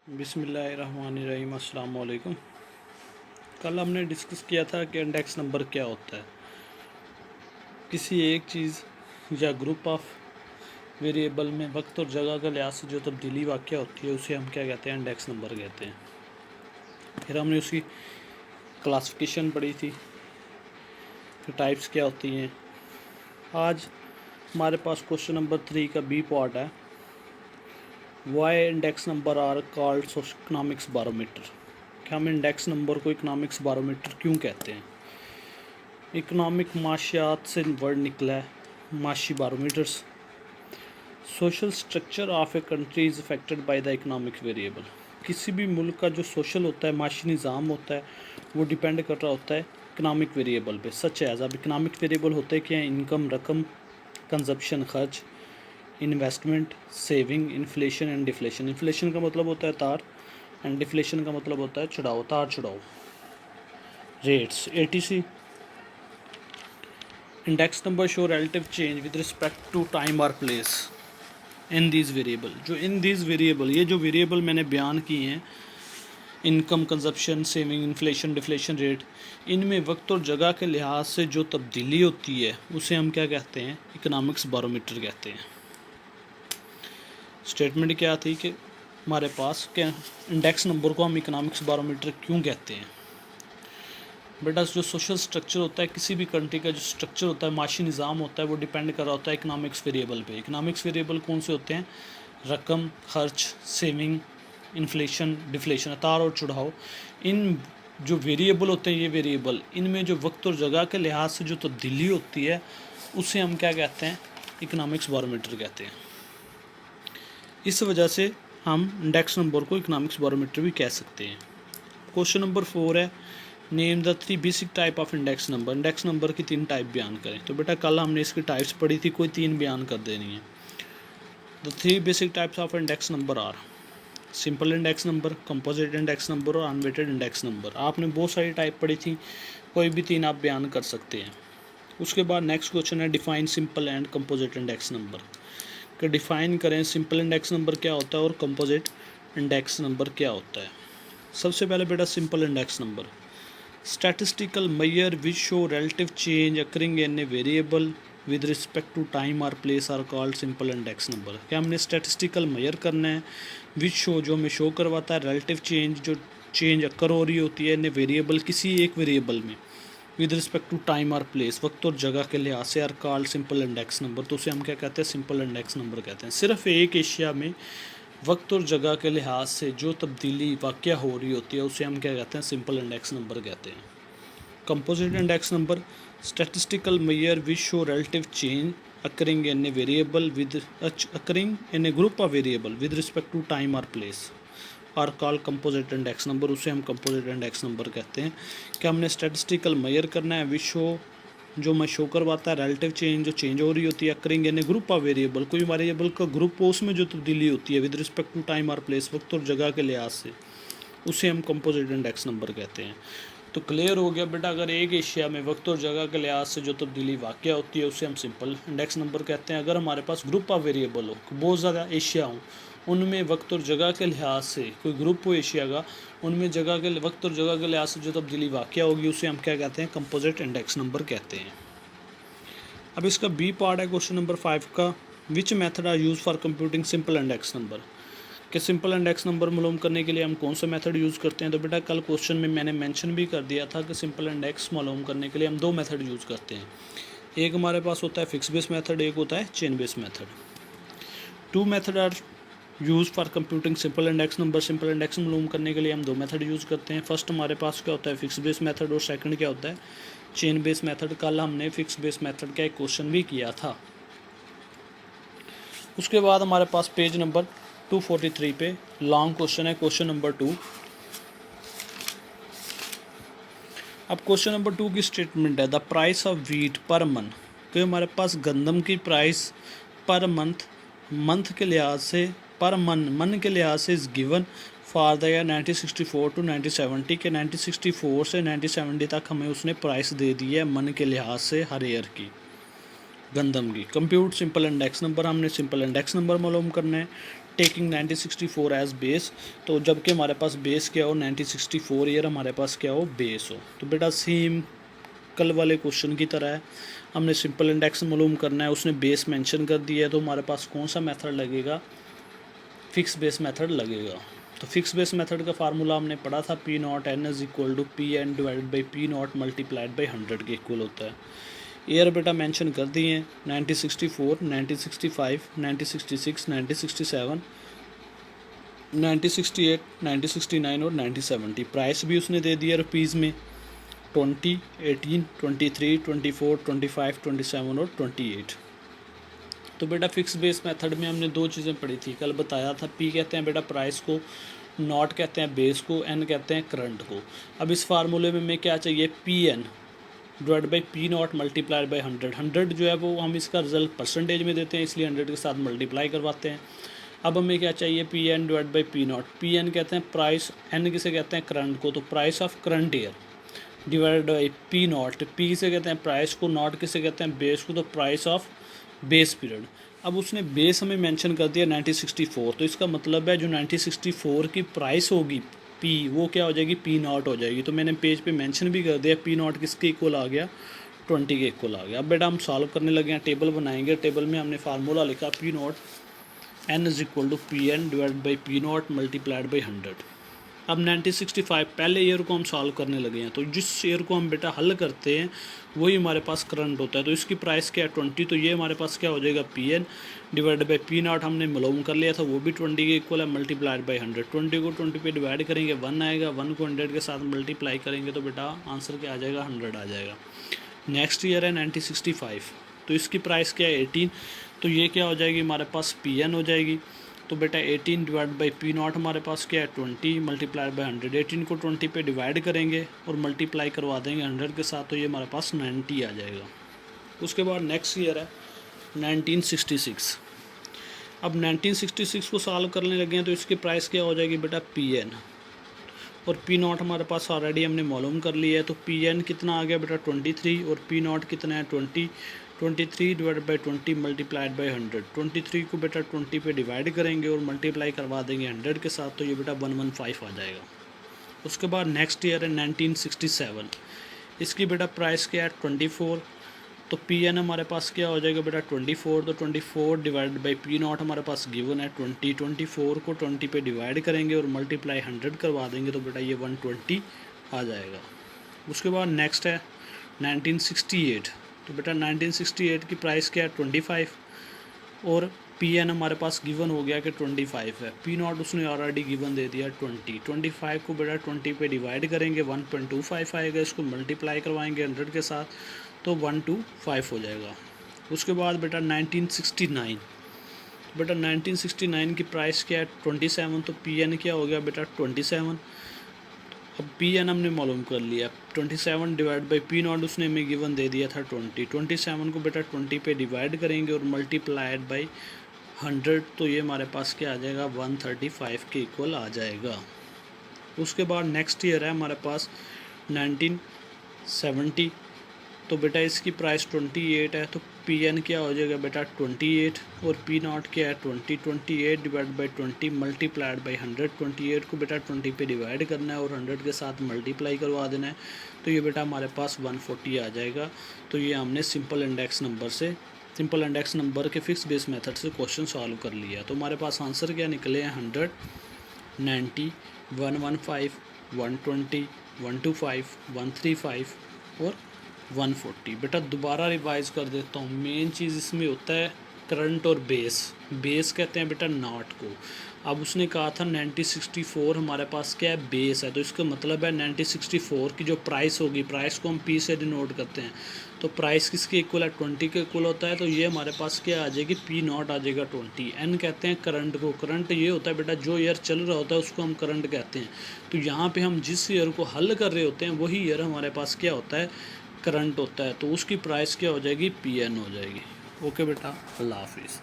बिस्मिल्लाहिर्रहमानिर्रहीम। अस्सलाम वालेकुम। कल हमने डिस्कस किया था कि इंडेक्स नंबर क्या होता है। किसी एक चीज़ या ग्रुप ऑफ वेरिएबल में वक्त और जगह के लिहाज से जो तब्दीली वाक़या होती है उसे हम क्या कहते हैं, इंडेक्स नंबर कहते हैं। फिर हमने उसकी क्लासिफिकेशन पढ़ी थी, फिर टाइप्स क्या होती हैं। आज हमारे पास क्वेश्चन नंबर 3 का बी पार्ट है, why index number are called economics barometer. कि हम इंडेक्स नंबर को इकोनॉमिक्स बारोमीटर क्यों कहते हैं। इकोनॉमिक माशियात से वर्ड निकला है, माशी barometers. Social structure of a country is affected by the economic variable. किसी भी मुल्क का जो सोशल होता है, माशी निज़ाम होता है, वो डिपेंड कर रहा होता है इकोनॉमिक वेरिएबल पे। सच एज अब इकोनॉमिक वेरिएबल होते क्या हैं, इनकम रकम, कंजप्शन खर्च, investment, saving, inflation and deflation. Inflation का मतलब होता है तार एंड डिफ्लेशन का मतलब होता है चढ़ाव, तार चढ़ाव, rates, ETC. Index number show relative change with respect to time और प्लेस इन दीज वेरिएबल। जो इन दीज वेरिएबल, ये जो वेरिएबल मैंने बयान किए हैं, income, consumption, saving, inflation, deflation rate, इनमें वक्त और जगह के लिहाज से जो तब्दीली होती है उसे हम क्या कहते हैं, इकोनॉमिक्स बारोमीटर कहते हैं। स्टेटमेंट क्या थी कि हमारे पास क्या इंडेक्स नंबर को हम इकोनॉमिक्स बारोमीटर क्यों कहते हैं। बेटा, जो सोशल स्ट्रक्चर होता है किसी भी कंट्री का, जो स्ट्रक्चर होता है, माशी निज़ाम होता है, वो डिपेंड कर रहा होता है इकोनॉमिक्स वेरिएबल पे। इकोनॉमिक्स वेरिएबल कौन से होते हैं, रकम, खर्च, सेविंग, इन्फ्लेशन, डिफ्लेशन, तार और चढ़ाव। इन जो वेरिएबल होते हैं, ये वेरिएबल, इनमें जो वक्त और जगह के लिहाज से जो तब्दीली होती है उसे हम क्या कहते हैं, इकोनॉमिक्स बारोमीटर कहते हैं। इस वजह से हम इंडेक्स नंबर को इकोनॉमिक्स बारोमीटर भी कह सकते हैं। क्वेश्चन नंबर 4 है, name the 3 basic type of index number. Index number की 3 टाइप बयान करें। तो बेटा कल हमने इसकी टाइप्स पढ़ी थी, कोई 3 बयान कर देनी है। The 3 basic types of index number are simple index number, composite index number और अनवेटेड इंडेक्स नंबर। आपने बहुत सारी टाइप पढ़ी थी, कोई भी 3 आप बयान कर सकते हैं। उसके बाद नेक्स्ट क्वेश्चन है, define simple and composite index number. कि डिफ़ाइन करें सिंपल इंडेक्स नंबर क्या होता है और कंपोजिट इंडेक्स नंबर क्या होता है। सबसे पहले बेटा simple index number, statistical measure which show relative change occurring in a variable with respect to time और place are called simple index number. क्या हमने स्टैटिस्टिकल मेजर करना है, विच शो जो हमें शो करवाता है रिलेटिव चेंज, जो चेंज अकर हो रही होती है इन वेरिएबल, किसी एक वेरिएबल में, विद रिस्पेक्ट टू टाइम और प्लेस, वक्त और जगह के लिहाज से, are called simple index number. तो उसे हम क्या कहते हैं, सिंपल इंडेक्स नंबर कहते हैं। सिर्फ एक एशिया में वक्त और जगह के लिहाज से जो तब्दीली वाक़या हो रही होती है उसे हम क्या कहते हैं, सिंपल इंडेक्स नंबर कहते हैं। Composite index number, statistical measure which show relative change occurring in a variable with occurring in a group of variable with respect to time और place are call composite index number. उसे हम composite index number कहते हैं। कि हमने statistical major करना है, which show जो मैं शो करवाता है, रिलेटिव चेंज जो चेंज हो रही होती है, अकरिंग यानी ग्रुप ऑफ वेरिएबल, कोई वेरिएबल का ग्रुप हो उसमें जो तब्दीली होती है, विद रिस्पेक्ट टू टाइम और प्लेस, वक्त और जगह के लिहाज से, उसे हम कंपोजिट इंडेक्स नंबर कहते हैं। तो क्लियर हो गया बेटा, अगर एक एशिया में वक्त और जगह के लिहाज से जो तब्दीली वाक़या होती है उसे हम सिंपल इंडेक्स नंबर कहते हैं। अगर हमारे पास ग्रुप ऑफ वेरिएबल हो, बहुत ज़्यादा एशिया हो, उनमें वक्त और जगह के लिहाज से, कोई ग्रुप हो एशिया का, उनमें जगह के वक्त और जगह के लिहाज से जो तब्दीली वाक़या होगी उसे हम क्या कहते हैं, कंपोजिट इंडेक्स नंबर कहते हैं। अब इसका बी पार्ट है क्वेश्चन नंबर 5 का, which method are use for computing simple index number. कि सिंपल इंडेक्स नंबर मालूम करने के लिए हम कौन सा मेथड यूज़ करते हैं। तो बेटा कल क्वेश्चन में मैंने मेंशन भी कर दिया था कि सिंपल इंडेक्स मालूम करने के लिए हम 2 मेथड यूज़ करते हैं। एक हमारे पास होता है फिक्स बेस मेथड, एक होता है chain base method. 2 method are use for computing simple index number. Simple index मालूम करने के लिए हम 2 मेथड यूज़ करते हैं। फर्स्ट हमारे पास क्या होता है, फिक्स बेस मेथड, और सेकंड क्या होता है, चेन बेस मेथड। कल हमने फिक्स बेस मेथड का एक क्वेश्चन भी किया था। उसके बाद हमारे पास पेज नंबर 243 पे लॉन्ग क्वेश्चन है, क्वेश्चन नंबर 2। अब क्वेश्चन नंबर 2 की स्टेटमेंट है, the price of wheat per month. कि हमारे पास गंदम की प्राइस पर मंथ, मंथ के लिहाज से, पर मन के लिहाज से is given for the year 1964 to 1970 के 1964 से 1970 तक हमें उसने प्राइस दे दी है मन के लिहाज से हर ईयर की गंदम की। कंप्यूट सिंपल इंडेक्स नंबर, हमने सिंपल इंडेक्स नंबर मालूम करना है। टेकिंग 1964 एज बेस, तो जबकि हमारे पास बेस क्या हो 1964 ईयर हमारे पास क्या हो बेस हो। तो बेटा सेम कल वाले क्वेश्चन की तरह है, हमने सिंपल इंडेक्स मालूम करना है, उसने बेस मेंशन कर दिया है, तो हमारे पास कौन सा मेथड लगेगा, फिक्स बेस मेथड लगेगा। तो फिक्स बेस मेथड का फार्मूला हमने पढ़ा था, P nought N is equal to P N divided by P nought multiplied by 100 के इक्वल होता है। ईयर बेटा मेंशन कर दिए हैं 1964, 1965, 1966, 1967, 1968, 1969 और 1970। प्राइस भी उसने दे दिया रुपीज़ में 20, 18, 23, 24, 25, 27 और 28। तो बेटा फिक्स बेस मेथड में हमने दो चीज़ें पढ़ी थी, कल बताया था, पी कहते हैं बेटा प्राइस को, नॉट कहते हैं बेस को, एन कहते हैं करंट को। अब इस फार्मूले में हमें क्या चाहिए, P N divide by P nought multiplied by 100। 100 जो है वो हम इसका रिजल्ट परसेंटेज में देते हैं, इसलिए 100 के साथ मल्टीप्लाई करवाते हैं। अब हमें क्या चाहिए, P N divide by P nought. P N कहते हैं प्राइस, एन किसे कहते हैं करंट को, तो price of current year divide by P nought. P किसे कहते हैं प्राइस को, नॉट किसे कहते हैं बेस को, तो प्राइस ऑफ बेस पीरियड। अब उसने बेस हमें मेंशन कर दिया 1964, तो इसका मतलब है जो 1964 की प्राइस होगी पी, वो क्या हो जाएगी, पी नॉट हो जाएगी। तो मैंने पेज पे मेंशन भी कर दिया, पी नॉट किसके इक्वल आ गया, 20 के इक्वल आ गया। अब बेटा हम सॉल्व करने लगे हैं, टेबल बनाएंगे। टेबल में हमने फार्मूला लिखा P nought N is equal to P N divide by P nought multiplied by 100। अब 1965 पहले ईयर को हम सॉल्व करने लगे हैं, तो जिस ईयर को हम बेटा हल करते हैं वही हमारे पास करंट होता है। तो इसकी प्राइस क्या है 20, तो ये हमारे पास क्या हो जाएगा, P N divide by P nought हमने मालूम कर लिया था, वो भी 20 के इक्वल है, मल्टीप्लाइड बाई 100। 20 को 20 पे डिवाइड करेंगे 1 आएगा, 1 को 100 के साथ मल्टीप्लाई करेंगे तो बेटा आंसर क्या आ जाएगा, 100 आ जाएगा। नेक्स्ट ईयर है 1965, तो इसकी प्राइस क्या है 18, तो ये क्या हो जाएगी हमारे पास पी एन हो जाएगी। तो बेटा 18 डिवाइड बाई पी नॉट हमारे पास क्या है 20 मल्टीप्लाइड बाई 100। 18 को 20 पे डिवाइड करेंगे और मल्टीप्लाई करवा देंगे 100 के साथ, तो ये हमारे पास 90 आ जाएगा। उसके बाद नेक्स्ट ईयर है 1966। अब 1966 को सॉल्व करने लगे हैं, तो इसकी प्राइस क्या हो जाएगी बेटा, पी एन, और पी नॉट हमारे पास ऑलरेडी हमने मालूम कर लिया है। तो पी एन कितना आ गया बेटा 23, और पी नॉट कितना है 20। 23 डिवाइड बाई 20 मल्टीप्लाइड बाई 100। 23 को बेटा 20 पे डिवाइड करेंगे और मल्टीप्लाई करवा देंगे 100 के साथ, तो ये बेटा 115 आ जाएगा। उसके बाद नेक्स्ट ईयर है 1967। इसकी बेटा प्राइस क्या है 24, तो पी एन हमारे पास क्या हो जाएगा बेटा 24, तो 24 डिवाइड बाई पी नॉट हमारे पास गिवन है 20। 24 को 20 पे डिवाइड करेंगे और मल्टीप्लाई 100 करवा देंगे, तो बेटा ये 120 आ जाएगा। उसके बाद नेक्स्ट है 1968। तो बेटा 1968 की प्राइस क्या है 25, और पी एन हमारे पास गिवन हो गया कि 25 है, पी नॉट उसने ऑलरेडी गिवन दे दिया 20। 25 को बेटा 20 पे डिवाइड करेंगे 1.25 आएगा, इसको मल्टीप्लाई करवाएंगे 100 के साथ, तो 125 हो जाएगा। उसके बाद बेटा 1969, बेटा 1969 की प्राइस क्या है 27, तो पी एन क्या हो गया बेटा 27। अब पी एन हमने मालूम कर लिया, 27 डिवाइड बाई पी नॉट उसने हमें गिवन दे दिया था 20। 27 को बेटा 20 पे डिवाइड करेंगे और मल्टीप्लाइड बाई 100, तो ये हमारे पास क्या आ जाएगा 135 के इक्वल आ जाएगा। उसके बाद नेक्स्ट ईयर है हमारे पास 1970, तो बेटा इसकी प्राइस 28 है, तो पी एन क्या हो जाएगा बेटा 28, और पी नॉट क्या है 20। 28 डिवाइड बाई 20 मल्टीप्लाइड बाई 100। 28 को बेटा 20 पे डिवाइड करना है और 100 के साथ मल्टीप्लाई करवा देना है, तो ये बेटा हमारे पास 140 आ जाएगा। तो ये हमने सिंपल इंडेक्स नंबर के फिक्स बेस मेथड से क्वेश्चन सॉल्व कर लिया। तो हमारे पास आंसर क्या निकले हैं 100, 90, 115, 120, 125, 135 और 140। बेटा दोबारा रिवाइज कर देता हूँ, मेन चीज़ इसमें होता है करंट और बेस कहते हैं बेटा नॉट को। अब उसने कहा था 1964 हमारे पास क्या है बेस है, तो इसका मतलब है 1964 की जो प्राइस होगी, प्राइस को हम पी से डिनोट करते हैं, तो प्राइस किसके इक्वल है 20 के इक्वल होता है, तो ये हमारे पास क्या आ जाएगी पी नॉट आ जाएगा 20। एन कहते हैं करंट को, करंट ये होता है बेटा जो ईयर चल रहा होता है उसको हम करंट कहते हैं। तो यहाँ पे हम जिस ईयर को हल कर रहे होते हैं वही ईयर हमारे पास क्या होता है करंट होता है, तो उसकी प्राइस क्या हो जाएगी पी एन हो जाएगी। ओके बेटा, अल्लाह हाफिज़।